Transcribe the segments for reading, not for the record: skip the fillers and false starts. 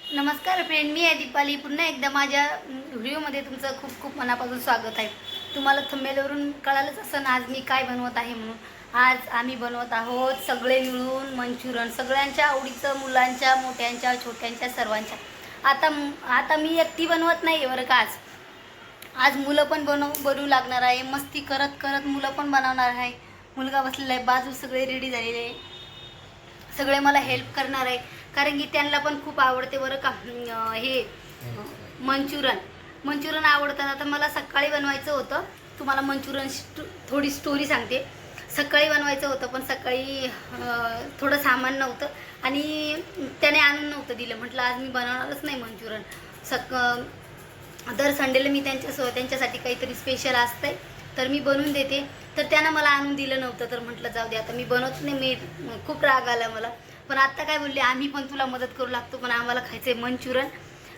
नमस्कार फ्रेंड, मी आहे दीपाली. पुन्हा एकदा माझ्या व्हिडिओमध्ये तुमचं खूप खूप मनापासून स्वागत आहे. तुम्हाला थंबनेलवरून कळालंच असं आज मी काय बनवत आहे म्हणून. आज आम्ही बनवत आहोत सगळे मिळून मंचुरन, सगळ्यांच्या आवडीचं, मुलांच्या, मोठ्यांच्या, छोट्यांच्या, सर्वांच्या. आता आता मी एकटी बनवत नाही बरं का. आज आज मुलं पण बनवू लागणार आहे. मस्ती करत करत मुलं पण बनवणार आहे. मुलगा बसलेला आहे बाजू, सगळे रेडी झालेले आहे. सगळे मला हेल्प करणार आहे कारण की त्यांना पण खूप आवडते बरं का. हे मंचुरन आवडतात. आता मला सकाळी बनवायचं होतं. तुम्हाला मंचुरन थोडी स्टोरी सांगते. सकाळी बनवायचं होतं पण सकाळी थोडं सामान नव्हतं आणि त्याने आणून नव्हतं दिलं. म्हटलं आज मी बनवणारच नाही मंचुरन. दर संडेला मी त्यांच्यासाठी काहीतरी स्पेशल असतंय तर मी बनवून देते. तर त्यानं मला आणून दिलं नव्हतं तर म्हटलं जाऊ दे आता मी बनवत नाही. मी खूप राग आला मला. पण आत्ता काय बोलले, आम्ही पण तुला मदत करू लागतो पण आम्हाला खायचं आहे मंचुरन.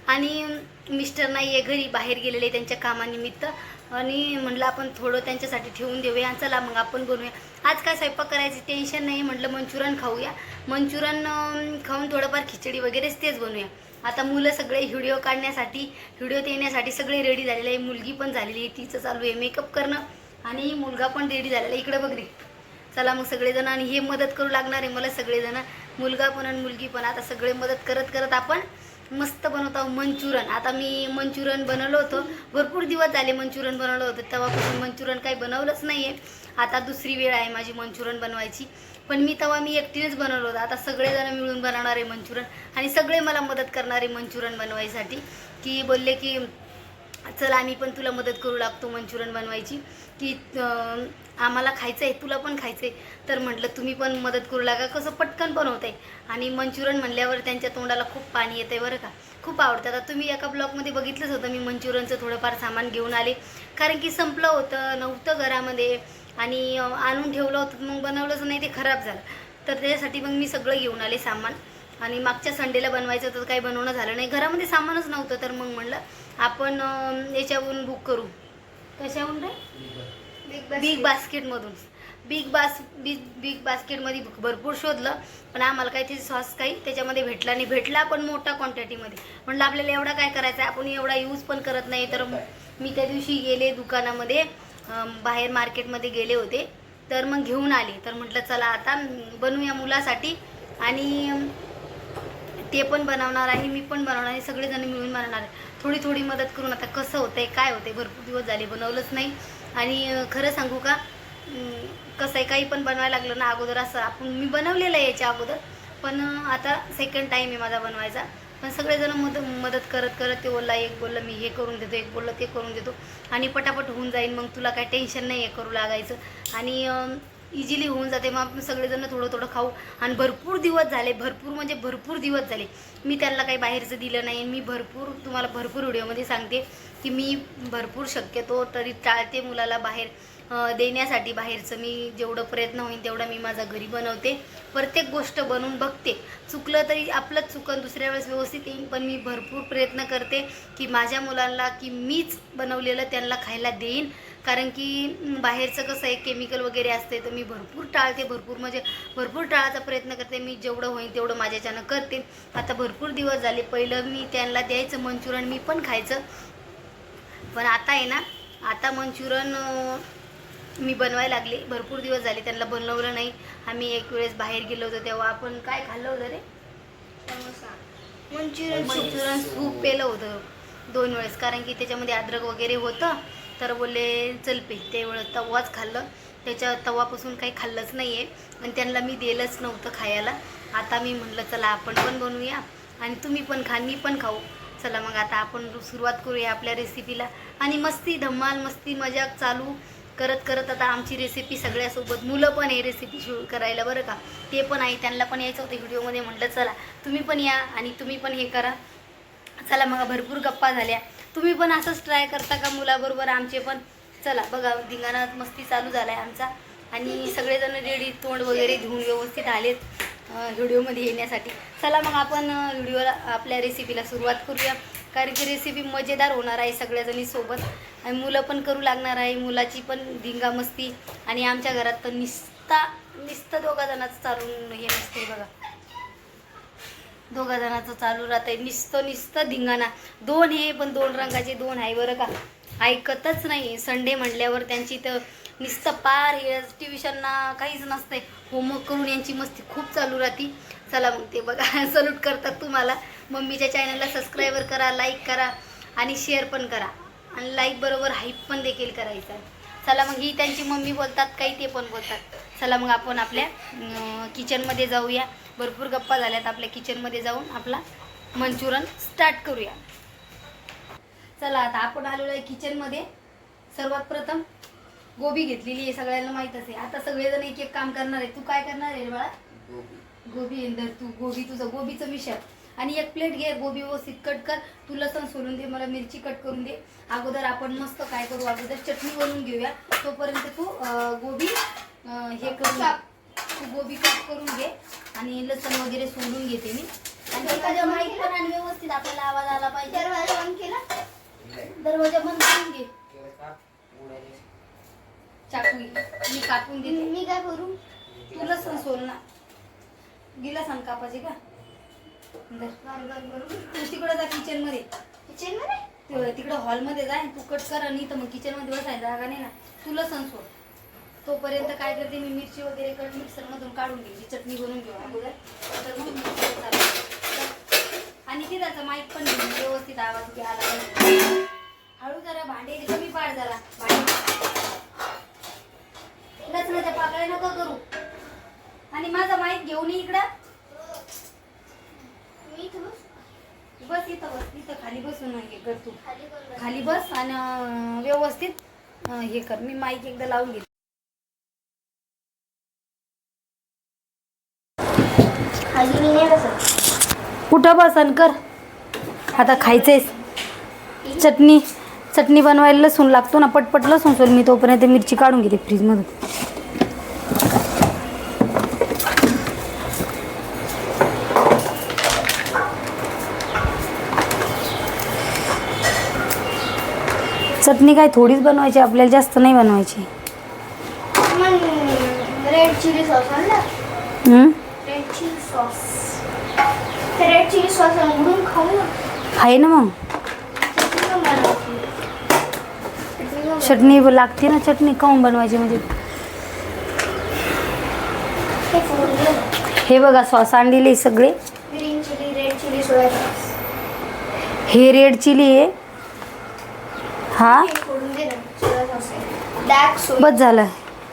आणि मिस्टर नाही आहे घरी, बाहेर गेलेले त्यांच्या कामानिमित्त. आणि म्हटलं आपण थोडं त्यांच्यासाठी ठेवून देऊया. चला मग आपण बनवूया. आज काय स्वयंपाक करायची टेन्शन नाही. म्हटलं मंचुरन खाऊया. मंचुरन खाऊन थोडंफार खिचडी वगैरेच तेच बनवूया. आता मुलं सगळे व्हिडिओ येण्यासाठी सगळे रेडी झालेले आहे. मुलगी पण झालेली आहे, तिचं चालू आहे मेकअप करणं. आणि मुलगा पण रेडी झालेला आहे. इकडे बघ रे. चला मग सगळेजण. आणि हे मदत करू लागणार आहे मला सगळेजण, मुलगा पण आणि मुलगी पण. आता सगळे मदत करत करत आपण मस्त बनवत आहोत मंचुरन. आता मी मंचुरन बनवलं होतं, भरपूर दिवस झाले मंचुरन बनवलं होतं. तेव्हापासून मंचुरन काही बनवलंच नाही आहे. आता दुसरी वेळ आहे माझी मंचुरन बनवायची. पण मी एकटीनेच बनवलं होतं. आता सगळेजण मिळून बनवणार आहे मंचुरन. आणि सगळे मला मदत करणार आहे मंचुरन बनवायसाठी. की बोलले की चल आम्ही पण तुला मदत करू लागतो मंचुरन बनवायची. की आम्हाला खायचं आहे, तुला पण खायचं आहे. तर म्हटलं तुम्ही पण मदत करू लागा. कसं पटकन बनवत आहे. आणि मंचुरन म्हणल्यावर त्यांच्या तोंडाला खूप पाणी येतं आहे बरं का. खूप आवडतं. आता तुम्ही एका ब्लॉगमध्ये बघितलंच होतं मी मंचुरनचं थोडंफार सामान घेऊन आले. कारण की संपलं होतं, नव्हतं घरामध्ये. आणि आणून ठेवलं होतं मग बनवलंच नाही, ते खराब झालं. तर त्याच्यासाठी मग मी सगळं घेऊन आले सामान. आणि मागच्या संडेला बनवायचं होतं, काही बनवणं झालं नाही. घरामध्ये सामानच नव्हतं तर मग म्हणलं आपण याच्यावरून बुक करू. कशाहून रे? बिग बास्केटमधून. बिग बास्केटमध्ये भरपूर शोधलं पण आम्हाला काही ते सॉस काही त्याच्यामध्ये भेटला नाही. भेटला पण मोठा क्वांटिटीमध्ये. म्हटलं आपल्याला एवढा काय करायचा आहे, आपण एवढा यूज पण करत नाही. तर मी त्या दिवशी गेले दुकानामध्ये, बाहेर मार्केटमध्ये गेले होते. तर मग घेऊन आले. तर म्हटलं चला आता बनवूया मुलासाठी. आणि ते पण बनवणार आहे, मी पण बनवणार आहे, सगळेजण मिळून बनवणार आहे. थोडी थोडी मदत करून. आता कसं होतं आहे काय होतं आहे, भरपूर दिवस झाले बनवलंच नाही. आणि खरं सांगू का, कसं आहे काही पण बनवायला लागलं ना अगोदर असं मी बनवलेलं आहे याच्या अगोदर. पण आता सेकंड टाईम आहे माझा बनवायचा. पण सगळेजण मदत करत करत ते बोलला, एक बोललं मी हे करून देतो, एक बोललं ते करून देतो. आणि पटापट होऊन जाईल, मग तुला काय टेन्शन नाही आहे करू लागायचं. आणि इझिली होऊन जाते. मग आपण सगळेजण थोडं थोडं खाऊ. आणि भरपूर दिवस झाले, भरपूर म्हणजे भरपूर दिवस झाले मी त्यांना काही बाहेरचं दिलं नाही. मी तुम्हाला भरपूर व्हिडिओमध्ये सांगते की मी भरपूर शक्यतो तरी टाळते मुलाला बाहेर देण्यासाठी. बाहेरचं मी जेवढं प्रयत्न होईल तेवढं मी माझा घरी बनवते. प्रत्येक गोष्ट बनवून बघते. चुकलं तरी आपलंच चुकन दुसऱ्या वेळेस व्यवस्थित येईल. पण मी भरपूर प्रयत्न करते की माझ्या मुलांना की मीच बनवलेलं त्यांना खायला देईन. कारण की बाहेरचं कसं आहे केमिकल वगैरे असते. तर मी भरपूर टाळते. भरपूर टाळायचा प्रयत्न करते. मी जेवढं होईल तेवढं माझ्याच्यानं करते. आता भरपूर दिवस झाले. पहिलं मी त्यांना द्यायचं मंचुरन, मी पण खायचं. पण आता आहे ना, आता मंचुरन मी बनवायला लागले. भरपूर दिवस झाले त्यांना बनवलं नाही. आम्ही एक वेळेस बाहेर गेलो होतो तेव्हा आपण काय खाल्लं होतं रे? मंचुरन सूप पेलं होतं 2 वेळेस. कारण की त्याच्यामध्ये अद्रक वगैरे होतं. तर बोलले चल पे. त्यावेळेस तवाच खाल्लं. त्याच्या तवापासून काही खाल्लंच नाही आहे. आणि त्यांना मी दिलंच नव्हतं खायला. आता मी म्हटलं चला आपण पण बनवूया आणि तुम्ही पण खा, मी पण खाऊ. चला मग आता आपण सुरुवात करूया आपल्या रेसिपीला. आणि मस्ती धम्माल, मस्ती मजाक चालू करत करत आता आमची रेसिपी सगळ्यासोबत. मुलं पण आहे रेसिपी शूट करायला बरं का. ते पण आहे, त्यांना पण यायचं होतं व्हिडिओमध्ये. म्हटलं चला तुम्ही पण या आणि तुम्ही पण हे करा. चला मग भरपूर गप्पा झाल्या. तुम्ही पण असंच ट्राय करता का मुलाबरोबर आमचे पण? चला बघा धिंगाणा मस्ती चालू झाला आहे आमचा. आणि सगळेजण रेडी तोंड वगैरे धुवून व्यवस्थित आलेत व्हिडिओमध्ये येण्यासाठी. चला मग आपण आपल्या रेसिपीला सुरुवात करूया. कारण की रेसिपी मजेदार होणार आहे सगळ्याजणीसोबत. आणि मुलं पण करू लागणार आहे, मुलाची पण धिंगा मस्ती. आणि आमच्या घरात तर नुसतं दोघा जणांचं चालून हे नसते बघा. दोघा जणांचं चालू राहतंय नुसतं धिंगाणा. 2 हे पण 2 रंगाचे 2 आहे बरं का. ऐकतच नाही. संडे म्हटल्यावर त्यांची तर नुसतं पार हे ट्युशनना काहीच नसतंय. होमवर्क करून यांची मस्ती खूप चालू राहते. चला मग ते बघा सल्यूट करतात तुम्हाला. मम्मीच्या चॅनलला सबस्क्राईबर करा, लाईक करा आणि शेअर पण करा आणि लाईक बरोबर हाईप पण देखील करायचा. चला मग ही त्यांची मम्मी बोलतात काही ते पण बोलतात. चला मग आपण आपल्या किचनमध्ये जाऊया. भरपूर गप्पा झाल्यात. आपल्या किचनमध्ये जाऊन आपला मंचुरन स्टार्ट करूया. चला आता आपण आलेलो आहे किचनमध्ये. सर्वात प्रथम गोबी घेतलेली आहे, सगळ्यांना माहीतच आहे. आता सगळेजण एक एक काम करणार आहे. तू काय करणार आहे बाळा? गोबी इंदर तू गोबी, तुझं गोबीचं मिश्रण. आणि एक प्लेट घे, गोबी व्यवस्थित कट कर. तू लसण सोलून दे, मला मिरची कट करून दे. अगोदर आपण मस्त काय करू, अगोदर चटणी बनवून घेऊया. तोपर्यंत तू गोबी हे करून तू गोबी कट करून घे आणि लसण वगैरे सोलून घेते मी. आणि एखाद्या माईक पण आणि व्यवस्थित आपल्याला आवाज आला पाहिजे. दरवाजा बंद केला, दरवाजा बंद करून घे. चाकू मी कापून देते. मी काय करू? तू लसण सोल ना. गिला सांग कापायचे का? तू तिकडं जा किचनमध्ये. किचनमध्ये तिकडं हॉलमध्ये जाय. तू कट कर आणि तर मग किचनमध्ये बसायला जागा नाही ना. तू लसण सोड. तोपर्यंत काय करते मी, मिरची वगैरे कट मिक्सरमधून काढून घ्यायची, चटणी बनवून घेऊ अगोदर. तर मग आणि तिथाचा माईक पण घेऊन व्यवस्थित आवाज आला पाहिजे. हळू जरा भांडे कमी पाड झाला. लसणाच्या पाकळ्या नको करू. आणि माझा माईक घेऊन इकडं बस. इथं बस, इथं खाली बसून हे कर. तू खाली बस आणि व्यवस्थित हे कर. मी माईक एकदा लावून घेते. कुठं बसन कर. आता खायचंयस. चटणी बनवायला लसूण लागतो ना, पटपट लसूण सोल. मी तोपर्यंत मिरची काढून घेते फ्रीजमधून. चटणी काय थोडीच बनवायची आपल्याला, जास्त नाही बनवायची. रेड चिली सॉस आणला. रेड चिली सॉस आणून खाऊ ना. आहे ना मग चटणी लागते ना. चटणी काऊन बनवायची म्हणजे हे बघा सॉस आणलेले सगळे. Green chilli, red chilli, soya sauce. हे रेड चिली आहे. हा बस झालं.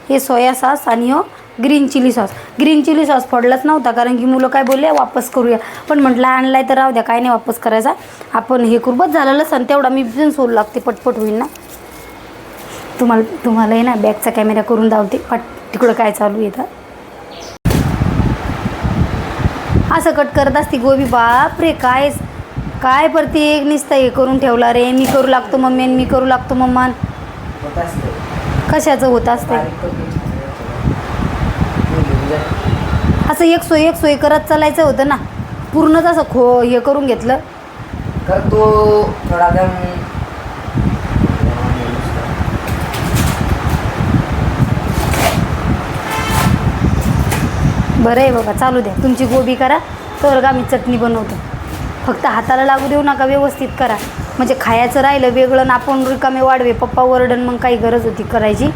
हे सोया सॉस आणि हो green chilli sauce. Green chilli sauce फोडलाच नव्हता कारण की मुलं काय बोलले वापस करूया. पण म्हटलं आणलाय तर राहू द्या, काय नाही वापस करायचा. आपण हे करू. बस झालं लसण तेवढा मी पण सोल लागते, पटपट होईल ना. तुम्हाला आहे ना बॅकचा कॅमेरा करून धावते. तिकडं काय चालू येतं असं कट करत असते गोबी. बापरे काय प्रत्येक नुसतं हे करून ठेवला रे. मी करू लागतो मम्मी, मी करू लागतो मम्मान. कशाचं होत असते असं एक सोय करत चालायचं होतं ना. पूर्णच असं हे करून घेतलं. बरं आहे बघा, चालू द्या. तुमची गोबी करा तर का मी चटणी बनवतो. फक्त हाताला लागू देऊ नका, व्यवस्थित करा. म्हणजे खायचं राहिलं वेगळं ना आपण रिकामे वाढवे. पप्पा ओरडन मग काही गरज होती करायची.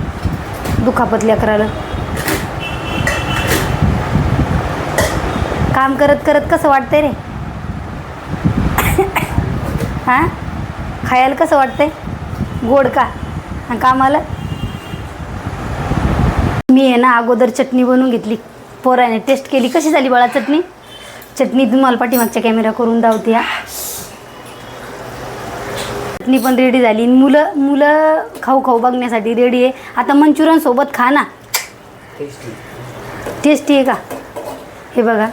दुखापत लेकराला काम करत करत कसं वाटतंय रे? हां खायला कसं वाटतंय? गोड का? आणि कामाला मी आहे ना अगोदर चटणी बनवून घेतली. पोराने टेस्ट केली. कशी झाली बाळा चटणी? तुम्हाला पाठीमागच्या कॅमेरा करून धावते. हा चटणी पण रेडी झाली. मुलं खाऊ बघण्यासाठी रेडी आहे. आता मंचुरियन सोबत खा ना. टेस्टी आहे का? हे बघा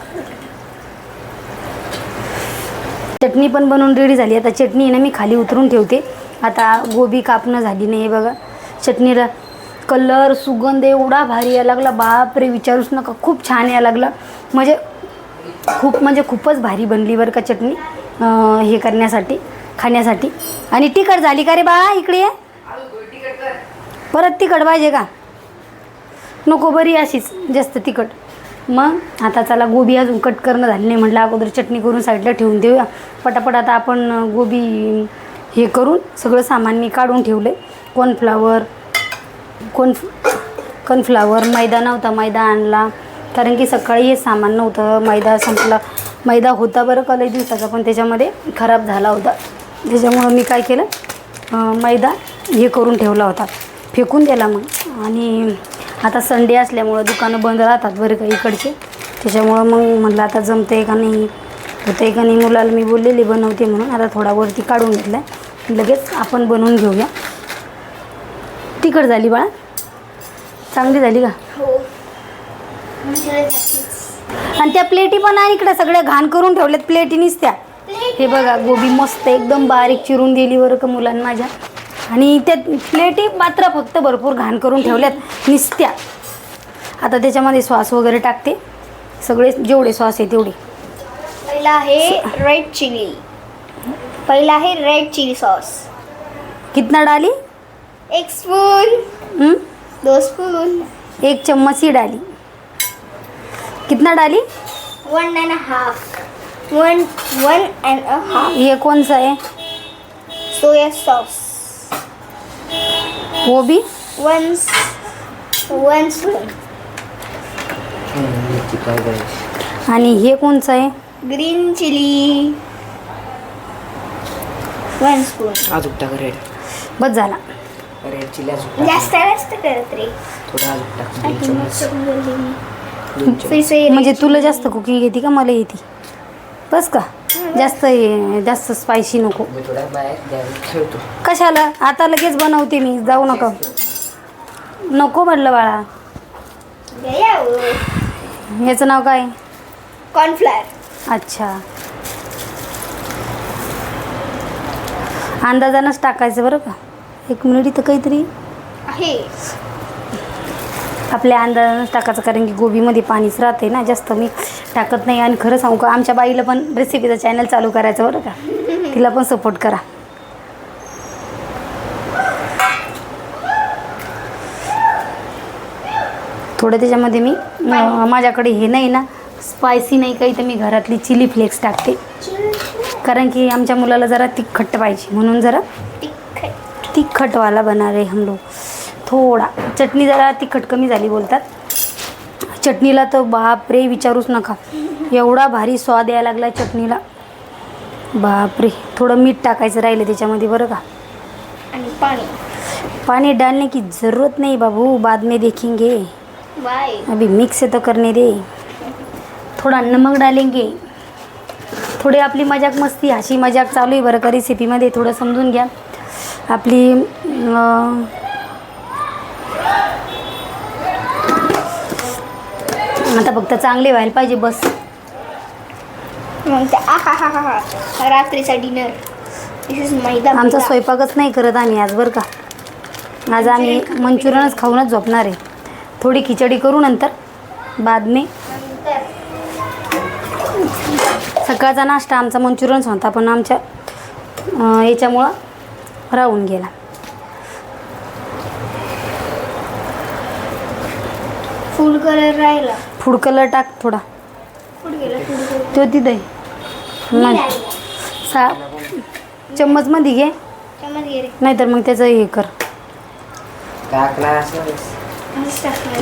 चटणी पण बनवून रेडी झाली. आता चटणी आहे ना मी खाली उतरून ठेवते. आता गोबी कापणं झाली नाही. हे बघा चटणीला कलर सुगंध एवढा भारी यायला लागला. बापरे विचारूच नका. खूप छान यायला लागला. म्हणजे खूपच भारी बनली बरं का चटणी हे करण्यासाठी, खाण्यासाठी. आणि तिखट झाली का रे बाळा? इकडे ये. परत तिखट पाहिजे का? नको बरी अशीच जास्त तिखट. मग आता चला गोबी अजून कट करणं झाली नाही, म्हटलं अगोदर चटणी करून साईडला ठेवून देऊया. पटापट आता आपण गोबी हे करून सगळं सामान मी काढून ठेवलं आहे. कॉर्नफ्लावर मैदा नव्हता, मैदा आणला कारण की सकाळी हे सामान नव्हतं. मैदा संपला. मैदा होता बरं का लई दिवसाचा, पण त्याच्यामध्ये खराब झाला होता. त्याच्यामुळं मी काय केलं, मैदा हे करून ठेवला होता, फेकून दिला मग. आणि आता संडे असल्यामुळं दुकानं बंद राहतात बरं का इकडचे. त्याच्यामुळं मग म्हटलं आता जमतं आहे का नाही, होतं आहे का नाही. मुलाला मी बोललेली बनवते म्हणून. आता थोडा वरती काढून घेतला आहे, लगेच आपण बनवून घेऊया. तिखट झाली बाळा, चांगली झाली का? हो. आणि त्या प्लेटी पण आहे इकडे, सगळ्या घाण करून ठेवल्यात प्लेटीनीच त्या. हे बघा गोबी मस्त एकदम बारीक चिरून दिली बरं का मुलांना माझ्या. आणि त्या प्लेटी मात्र फक्त भरपूर घाण करून ठेवल्यात निसत्या. आता त्याच्यामध्ये सॉस वगैरे टाकते, सगळे जेवढे सॉस आहे तेवढे. पहिला आहे रेड चिली सॉस. कितना डाली? 1 स्पून, 2 स्पून, 1 चम्मच ही डाली. कितना डाली? 1 and a half. ये कौन सा है? Soy sauce. वो भी 1 स्पून. आणि हे कोणचं आहे? Green chili 1 spoon. अजून टाक रेड. बस झाला. रेड चिली अजून जास्त करत रे. थोडं अजून टाक. 2 चम्मच. 2 चम्मच. फिर से म्हणजे तुला जास्त कुकिंग येते का मला येते? बस का? जास्त स्पायसी नको. मी थोडा बाहेर द्यायला खेळतो. कशाला? आता लगेच बनवते मी, जाऊ नका. नको म्हटलं बाळा. याचं नाव काय? कॉर्नफ्लावर. अच्छा, अंदाजानंच टाकायचं बरं का. 1 मिनिट इथं काहीतरी आहे. आपल्या अंदाजानंच टाकायचं, कारण की गोबीमध्ये पाणीच राहते ना, जास्त मी टाकत नाही. आणि खरं सांगू का, आमच्या बाईला पण रेसिपीचं चॅनल चालू करायचं बरं का, तिला पण सपोर्ट करा. थोडं त्याच्यामध्ये मी माझ्याकडे हे नाही ना स्पायसी नाही काही, तर मी घरातली चिली फ्लेक्स टाकते, कारण की आमच्या मुलाला जरा तिखट पाहिजे, म्हणून जरा तिखटवाला बना रहे हम लोग. थोडा चटणी जरा तिखट कमी झाली बोलतात. चटणीला तर बापरे विचारूच नका, एवढा भारी स्वाद यायला लागला चटणीला, बापरे. थोडं मीठ टाकायचं राहिलं त्याच्यामध्ये बरं का. आणि पानी डालने की ज़रूरत नहीं बाबू, बाद में देखेंगे, बाय. अभी मिक्स तो करने दे. थोड़ा नमक डालेंगे. थोडी आपली मजाक मस्ती हसी मजाक चालू आहे बरं का रेसिपीमध्ये, थोडं समजून घ्या. आपली आता फक्त चांगले व्हायला पाहिजे बस. मग ते आहा रात्रीचा डिनर. दिस इज मैदा. आमचा स्वयंपाकच नाही करत आम्ही आज बरं का. आज आम्ही मंचुरियनच खाऊनच झोपणार आहे. थोडी खिचडी करू नंतर बाद में. सकाळचा नाश्ता आमचा मंचुरियनच होता, पण आमच्या याच्यामुळं राहून गेला. फूड कलर राहिला. फूड कलर टाक थोडा. फूड कलर तो तिथे चम्मचमध्ये घे, चमच घे रे. नाहीतर मग त्याचं हे कर. टाकला असं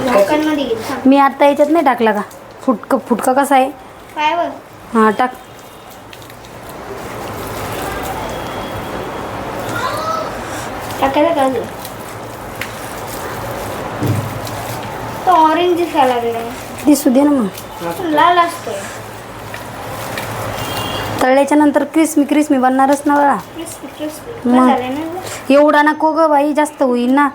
झाकणमध्ये घे. मी आत्ता याच्यात नाही टाकला का फुटका कसा आहे? काय बघ. हां टाक. टाकायला का अजून? तो ऑरेंज दिसायला लागला. दिसू दे ना मग. लाल असतोय. तळल्याच्या नंतर क्रिस्मी बनणारच ना बघा. क्रिस्पी मग. झाले ना. एवढा नको ग बाई, जास्त होईल ना.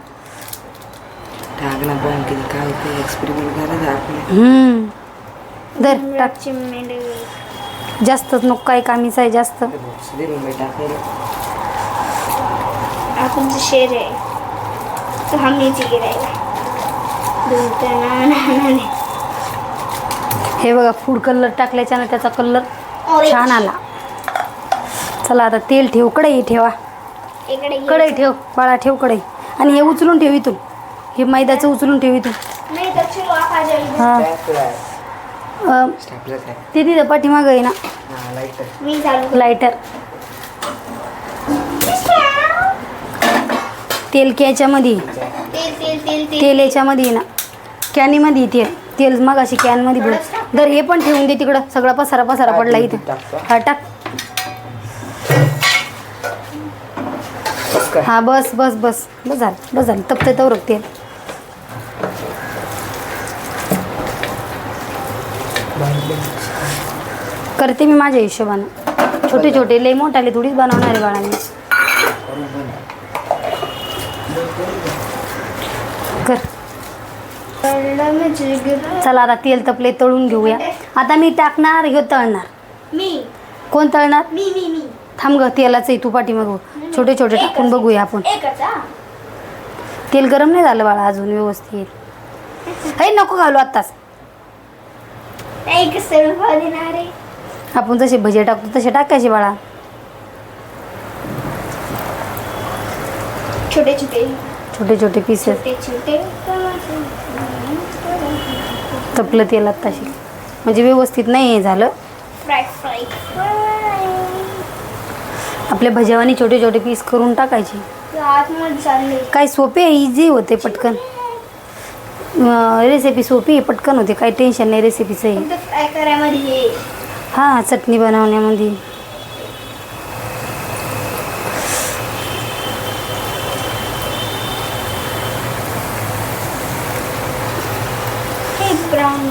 टाकला पण किती काय होतं, एक्सपेरिमेंट करायचं आपलं. धर टाक. चिमणे जास्तच नको, काय कामीच आहे जास्त. दे मग टाकायला. आपण जे शेर आहे तो हमनीची गिरायला. हे बघा फूड कलर टाकल्याच्यानं त्याचा कलर छान आला. चला आता तेल ठेव, कढई ठेवा. इकडे कढई ठेव बाळा, ठेव कढई. आणि हे उचलून ठेव इथून, हे मैद्याचं उचलून ठेव इथून. नाही तर चिरू आखा जाईल. हां स्टॅपलर आहे. ते तिथं पाठीमागं आहे ना हा लाईटर. मी चालू लायटर. तेल याच्यामध्ये तेल याच्यामध्ये आहे ना कॅनीमध्ये तेल तेल मग अशी कॅनमध्ये भर. तर हे पण ठेवून दे तिकडं. सगळा पसारा पडला इथं. हा टाक. हा बस बस बस बस झालं तपते तर तेल. करते मी माझ्या हिशोबानं. छोटे छोटे लई मोठाले थोडीच बनवणार आहे बाळांनी. कर. चला आता तेल तपले तळून घेऊया. आता मी टाकणार ह्यो तळणार. मी कोण तळणार? मी थांब ग तेलाचं तू पाठीमागं छोटे छोटे टाकून बघूया आपण. एकच हा. तेल गरम नाही झालं बाळा अजून व्यवस्थित. हे नको घालू आत्ताच. एकच तळून देणार आहे. आपण जसे भजे टाकतो तसे टाकायचे बाळा. छोटे छोटे छोटे छोटे पीसेस. छोटे छोटे तपलं तेलात तशी म्हणजे व्यवस्थित नाही हे झालं. फ्राय फ्राय आपल्या भज्यावानी छोटे छोटे पीस करून टाकायचे. आतमध्ये चालले. काय सोपे इझी होते पटकन. रेसिपी सोपी आहे पटकन होते. काही टेन्शन नाही रेसिपीचं आहे. फक्त फ्राय करायमध्ये. हां चटणी बनवण्यामध्ये. हे ब्राऊन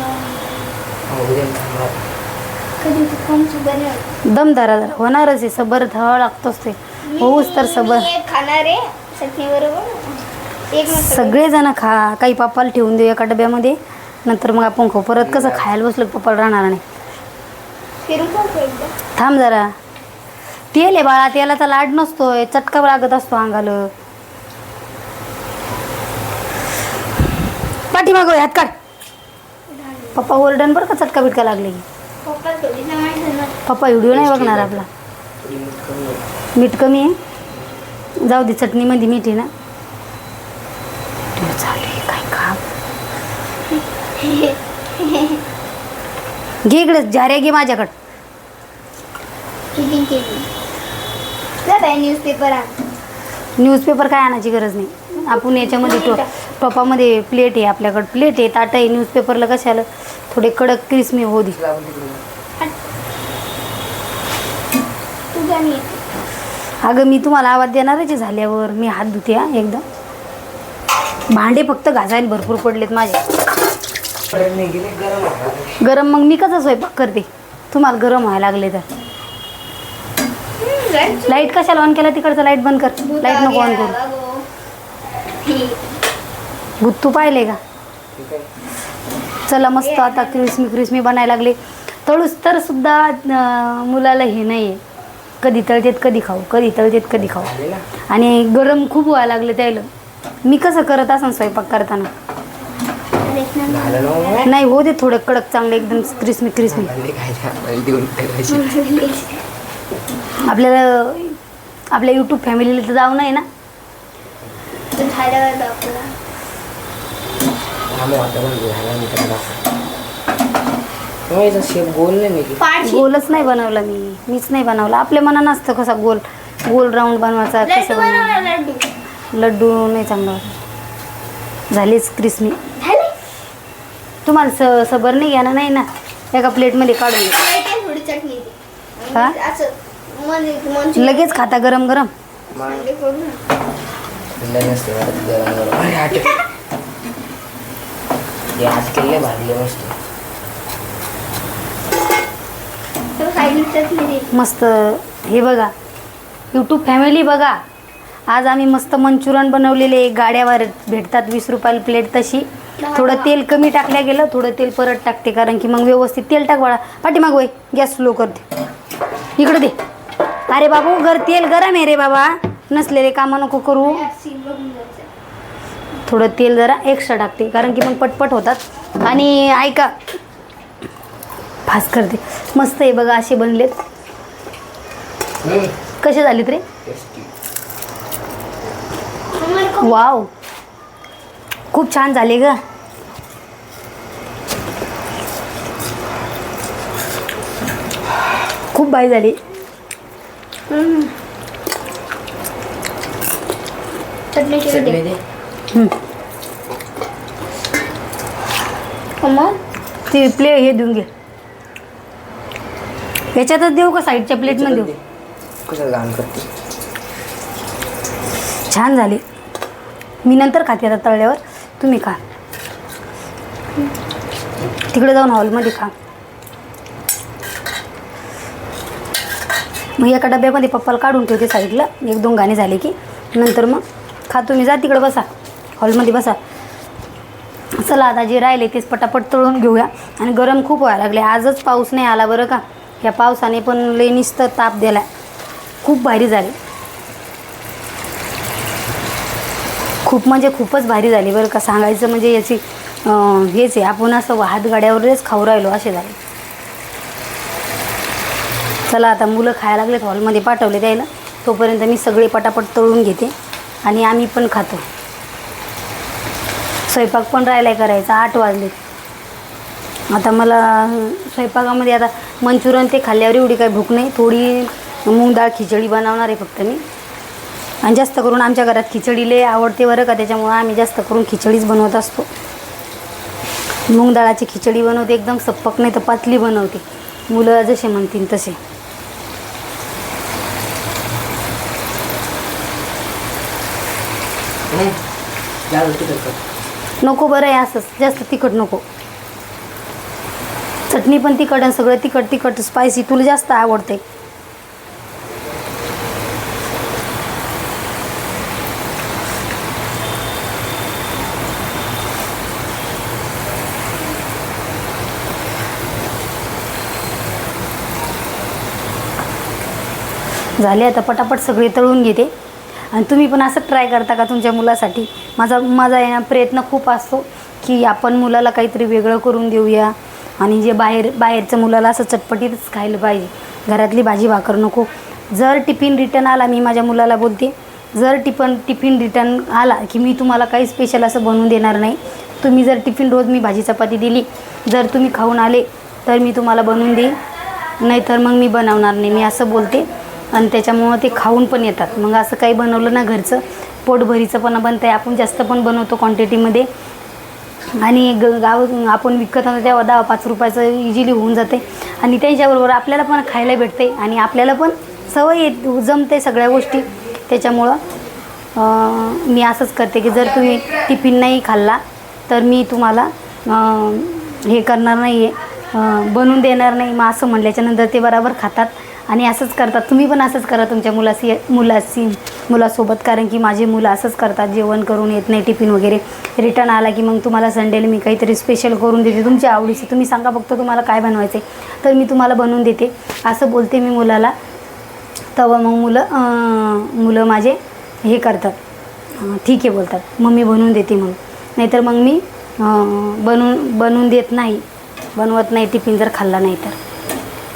कधी तू कोणचं बनव. दम धरा जरा होणारच आहे. सबर धावा लागतोच ते. होऊच तर सबर. मी एक खाणार आहे चटणी बरोबर. एक मस्त सगळेजण खा. काही पप्पाला ठेवून देऊ एका डब्यामध्ये. नंतर मग आपण खाऊ. परत कसं खायला बसलं पप्पाला राहणार नाही. फिरून खाऊ एकदा. थांब जरा. तेल आहे बाळा. तेलाचा लाड नसतोय. चटका लागत असतो अंगाला. पाठीमागं हात काढ. पप्पा ओरडन बरं का चटका बिटका लागले की. पप्पा थोडी नाही झालं. पप्पा व्हिडिओ नाही बघणार आपला. मीठ कमी आहे. जाऊ दे चटणीमध्ये मीठ आहे ना. चालेल काय खा. घे इकडे झाऱ्या घे माझ्याकडं. किती केली जाता न्यूजपेपर आण. न्यूजपेपर काय आणायची गरज नाही. आपण याच्यामध्ये टोपामध्ये प्लेट आहे आपल्याकडं. प्लेट आहे ताट आहे. न्यूजपेपरला कशाला थोडे कडक क्रिस्मी होऊ दे. तुझा मी अगं मी तुम्हाला आवाज देणारच आहे झाल्यावर. मी हात धुते हा एकदा. भांडे फक्त घासायला भरपूर पडलेत माझे. गरम मग मी कसा स्वयंपाक करते. तुम्हाला गरम व्हायला लागले तर. लाईट कशाला ऑन केला तिकडचं. लाईट बंद कर. लाईट नको ऑन करू. भूत तू पाहिले का. चला मस्त आता क्रिस्मी बनायला लागले. तळूस तर सुद्धा मुलाला हे नाही आहे. कधी तळतेत कधी खाऊ. कधी तळतेत कधी खाऊ. आणि गरम खूप व्हायला लागले त्याला. मी कसं करत असं स्वयंपाक करताना. नाही हो दे थोडं कडक चांगलं एकदम क्रिस्मी. आपल्याला आपल्या यूट्यूब फॅमिलीला तर जाऊ नाही ना. गोलच नाही बनवला मीच नाही बनवला. आपल्या मनानं असतं कसा गोल गोल राऊंड बनवायचा. कसं बनवायचं. लड्डू नाही चांगला होता. झालेच क्रिस्मी. तुम्हाला सबर नाही घ्या नाही ना. एका प्लेटमध्ये काढून घ्या. थोडी चटणी हा लगेच खाता गरम गरम. मस्त. हे बघा यूट्यूब फॅमिली बघा. आज आम्ही मस्त मंचुरियन बनवलेले. गाड्यावर भेटतात 20 रुपयाला प्लेट तशी. थोडं तेल कमी टाकल्या गेलं. थोडं तेल परत टाकते कारण की मग व्यवस्थित तेल टाक बाळा. पाठीमाग वय गॅस स्लो करते. इकडे दे. अरे बाबू तेल गरम आहे रे बाबा. नसलेले कामं नको करू. थोडं तेल जरा एक्स्ट्रा टाकते कारण की मग पटपट होतात. आणि ऐका फास्ट करते. मस्त आहे बघा असे बनलेत. कसे झालेत रे. वाव खूप छान झाले ग. खूप भारी झाली. चटणीची चटणी रेडी. दे. कमाल. ती हे देऊन घे. याच्यातच देऊ का साईडच्या प्लेटमध्ये देऊ? कसं घाण करते. छान झाली. मी नंतर खाते आता तळल्यावर. तुम्ही खा. तिकडे जाऊन हॉलमध्ये खा. मग एका डब्यामध्ये पप्पाला काढून ठेवते साईडला. 1-2 गाणे झाले की नंतर मग खा. तुम्ही जा तिकडे बसा, हॉलमध्ये बसा. चला आता जे राहिले तेच पटापट तळून घेऊया. आणि गरम खूप व्हायला लागले. आजच पाऊस नाही आला बरं का. या पावसाने पण लय नुसतं ताप दिला. खूप भारी झाले. खूप म्हणजे खूपच भारी झाली बरं का. सांगायचं म्हणजे याची हेच आहे. आपण असं हातगाड्यावरच खाऊ राहिलो असे झाले. चला आता मुलं खायला लागलेत, हॉलमध्ये पाठवले द्यायला. तोपर्यंत मी सगळे पटापट तळून घेते आणि आम्ही पण खातो. स्वयंपाक पण राहिला आहे करायचा. 8 वाजले. आता मला स्वयंपाकामध्ये आता मंचुरियन ते खाल्ल्यावर एवढी काही भूक नाही. थोडी मूग डाळ खिचडी बनवणार आहे फक्त मी. आणि जास्त करून आमच्या घरात खिचडी लय आवडते बरं का. त्याच्यामुळं आम्ही जास्त करून खिचडीच बनवत असतो. मूग डाळाची खिचडी बनवते. एकदम सप्पक नाही तर पातली बनवते. मुलं जसे म्हणतील तसे. नको बरं आहे असंच. जास्त तिखट नको. चटणी पण तिखट आणि सगळं तिखट स्पायसी. तुला जास्त आवडते. झाले आता पटापट सगळे तळून घेते. आणि तुम्ही पण असं ट्राय करता का तुमच्या मुलासाठी? माझा या प्रयत्न खूप असतो की आपण मुलाला काहीतरी वेगळं करून देऊया. आणि जे बाहेरचं मुलाला असं चटपटीतच खायला पाहिजे. घरातली भाजी भाकर नको. जर टिफिन रिटर्न आला, मी माझ्या मुलाला बोलते, जर टिफिन रिटर्न आला की मी तुम्हाला काही स्पेशल असं बनवून देणार नाही. तुम्ही जर टिफिन रोज मी भाजी चपाती दिली, जर तुम्ही खाऊन आले तर मी तुम्हाला बनवून देईन, नाहीतर मग मी बनवणार नाही. मी असं बोलते. आणि त्याच्यामुळं ते खाऊन पण येतात. मग असं काही बनवलं ना घरचं, पोटभरीचं पण बनतं आहे. आपण जास्त पण बनवतो क्वांटिटीमध्ये. आणि गाव आपण विकत आणतो तेव्हा 10-5 रुपयाचं इझिली होऊन जाते. आणि त्यांच्याबरोबर आपल्याला पण खायला भेटते आणि आपल्याला पण सवय जमते सगळ्या गोष्टी. त्याच्यामुळं मी असंच करते की जर तुम्ही टिफिन नाही खाल्ला तर मी तुम्हाला हे करणार नाही आहे, बनवून देणार नाही. मग असं म्हणल्याच्यानंतर ते बरोबर खातात आणि असंच करतात. तुम्ही पण असंच करा तुमच्या मुलासोबत. कारण की माझे मुलं असंच करतात. जेवण करून येत नाही टिफिन वगैरे. रिटर्न आला की मग तुम्हाला संडेला मी काहीतरी स्पेशल करून देते तुमच्या आवडीचं. तुम्ही सांगा फक्त तुम्हाला काय बनवायचं आहे तर मी तुम्हाला बनवून देते असं बोलते मी मुलाला. तेव्हा मग मुलं माझे हे करतात, ठीक आहे बोलतात. मम्मी बनवून देते मग. नाहीतर मग मी बनवून देत नाही, बनवत नाही टिफिन जर खाल्ला नाही तर.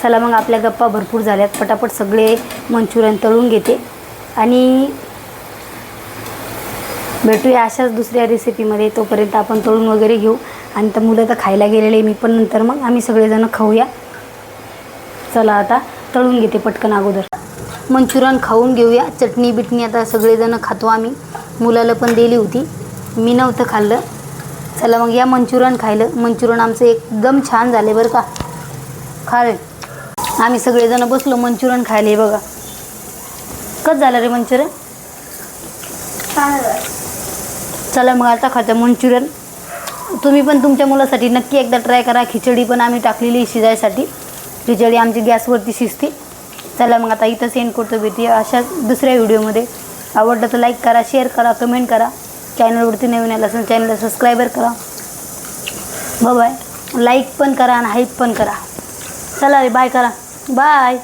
चला मग आपल्या गप्पा भरपूर झाल्यात. पटापट सगळे मंचुरियन तळून घेते आणि भेटूया अशाच दुसऱ्या रेसिपीमध्ये. तोपर्यंत आपण तळून वगैरे घेऊ. आणि तर मुलं तर खायला गेलेले, मी पण नंतर मग आम्ही सगळेजण खाऊया. चला आता तळून घेते पटकन अगोदर. मंचुरियन खाऊन घेऊया. चटणी बिटणी आता सगळेजण खातो आम्ही. मुलाला पण दिली होती, मी नव्हतं खाल्लं. चला मग या मंचुरियन खायला. मंचुरियन आमचं एकदम छान झाले बरं का. खाले आम्ही सगळेजण बसलो मंचुरियन खायला. हे बघा कसं झालं रे मंचुरियन. चला मग आता खातो मंचुरियन. तुम्ही पण तुमच्या मुलासाठी नक्की एकदा ट्राय करा. खिचडी पण आम्ही टाकलेली शिजायसाठी. खिचडी आमची गॅसवरती शिजते. चला मग आता इथं सेंड करतो. भेटूया अशाच दुसऱ्या व्हिडिओमध्ये. आवडलं तर लाईक करा, शेअर करा, कमेंट करा. चॅनलवरती नवीन आला असेल चॅनलला सबस्क्राईबर करा. बाय. लाईक पण करा आणि हाईप पण करा. चला रे बाय करा. बाय.